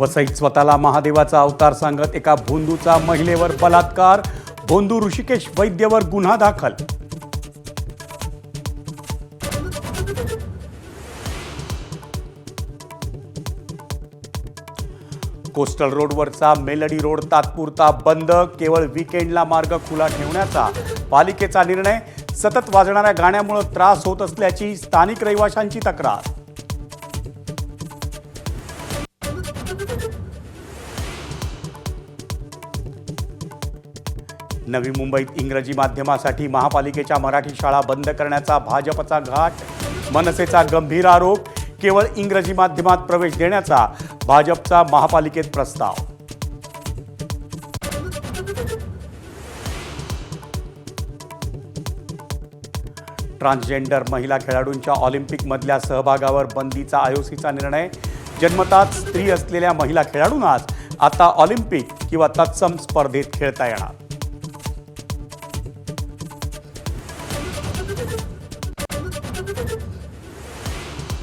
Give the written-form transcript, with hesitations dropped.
वसईत स्वतःला महादेवाचा अवतार सांगत एका भोंदूचा महिलेवर बलात्कार, भोंदू ऋषिकेश वैद्यवर गुन्हा दाखल। कोस्टल रोडवरचा मेलडी रोड तात्पुरता बंद, केवळ वीकेंडला मार्ग खुला ठेवण्याचा पालिकेचा निर्णय। सतत वाजणाऱ्या गाण्यामुळे त्रास होत असल्याची स्थानिक रहिवाशांची तक्रार। नवी मुंबईत इंग्रजी माध्यमासाठी महापालिकेच्या मराठी शाळा बंद करण्याचा भाजपचा घाट, मनसेचा गंभीर आरोप। केवळ इंग्रजी माध्यमात प्रवेश देण्याचा भाजपचा महापालिकेत प्रस्ताव। ट्रान्सजेंडर महिला खेळाडूंच्या ऑलिम्पिकमधल्या सहभागावर बंदीचा आयओसीचा निर्णय। जन्मताच स्त्री असलेल्या महिला खेळाडूंनाच आता ऑलिम्पिक किंवा तत्सम स्पर्धेत खेळता येणार।